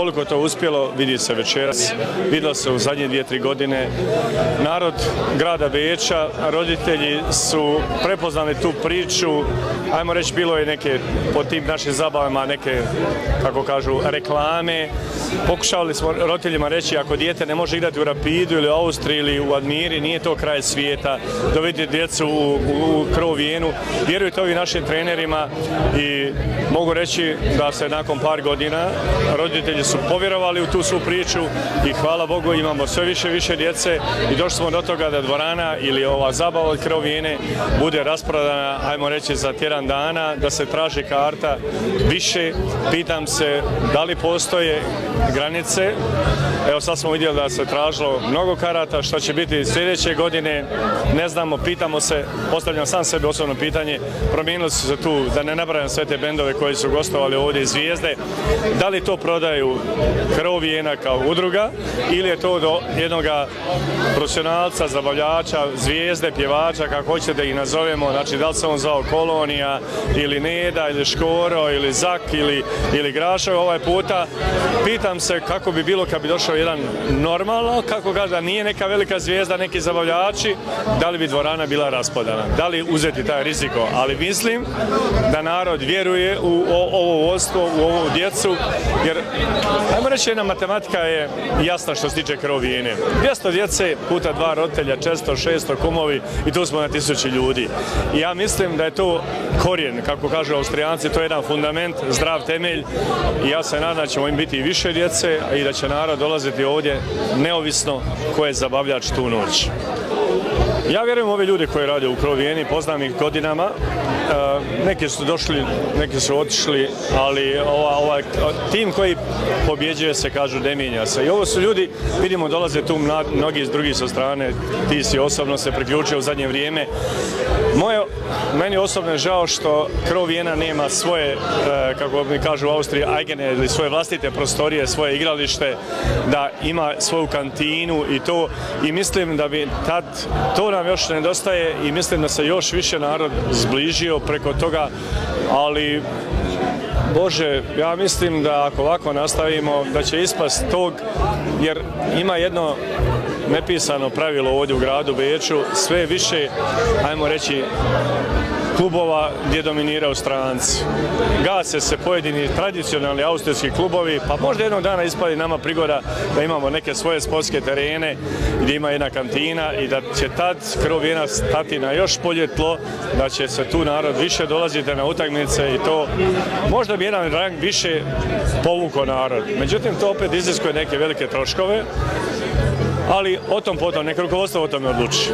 Koliko to uspjelo, vidi se večeras, vidjelo se u zadnje 2-3 godine. Narod grada Beča, roditelji su prepoznali tu priču, ajmo reći bilo je neke po tim našim zabavama neke, kako kažu, reklame. Pokušavali smo roditeljima reći ako dijete ne može igrati u Rapidu ili u Austriji ili u Admiri, nije to kraj svijeta, dovedite djecu u Krovijenu. Vjerujte ovim našim trenerima i mogu reći da se nakon par godina roditelji su povjerovali u tu svu priču i hvala Bogu imamo sve više djece i došli smo do toga da dvorana ili ova zabava od Krovijene bude rasprodana, ajmo reći za tjedan dana, da se traži karta više. Pitam se da li postoje granice. Evo sad smo vidjeli da se tražilo mnogo karata, što će biti sljedeće godine, ne znamo, pitamo se, postavljam sam sebi osobno pitanje, promijenili su se tu, da ne nabrajam sve te bendove koji su gostovali ovdje, Zvijezde, da li to prodaju Krovijena kao udruga ili je to do jednoga profesionalca, zabavljača, Zvijezde, pjevača, kako hoćete da ih nazovemo, znači da li se on zvao Kolonija ili Neda ili Škoro ili Zak ili Grašov ovaj puta. Pitam se kako bi bilo kad bi došao jedan normalno, kako kaže da nije neka velika zvijezda, neki zabavljači, da li bi dvorana bila raspodana, da li uzeti taj riziko, ali mislim da narod vjeruje u ovo vodstvo, u ovu djecu, jer ajmo reći jedna matematika je jasna što se tiče Krovijene. 200 djece puta 2 roditelja, 400-600 kumovi i tu smo na 1000 ljudi. I ja mislim da je to korijen, kako kažu Austrijanci, to je jedan fundament, zdrav temelj i ja se nadam da ćemo im biti i više djece i da će narod dolaziti ovdje neovisno ko je zabavljač tu noć. Ja vjerujem u ove ljude koji rade u Krovijeni, poznam ih godinama, neki su došli, neki su otišli, ali ovaj tim koji pobjeđuje se, kažu, ne mijenja se. I ovo su ljudi, vidimo, dolaze tu mnogi iz drugih sa strane, ti si osobno se priključio u zadnje vrijeme. Meni osobno je žao što Krovijena nema svoje, kako mi kažu u Austriji, eigene ili svoje vlastite prostorije, svoje igralište, da ima svoju kantinu i to. I mislim da bi tad, to nam još nedostaje i mislim da se još više narod zbližio preko toga, ali Bože, ja mislim da ako ovako nastavimo, da će ispast tog, jer ima jedno nepisano pravilo ovdje u gradu Beču, sve više, ajmo reći, klubova gdje dominiraju stranci. Gase se pojedini tradicionalni austrijski klubovi, pa možda jednog dana ispadi nama prigoda da imamo neke svoje sportske terene gdje ima jedna kantina i da će tad Krovijena stati na još bolje tlo, da će se tu narod više dolaziti na utakmice i to možda bi jedan rang više povukao narod. Međutim, to opet iziskuje neke velike troškove, ali o tom potom, neka rukovodstvo o tome odluči.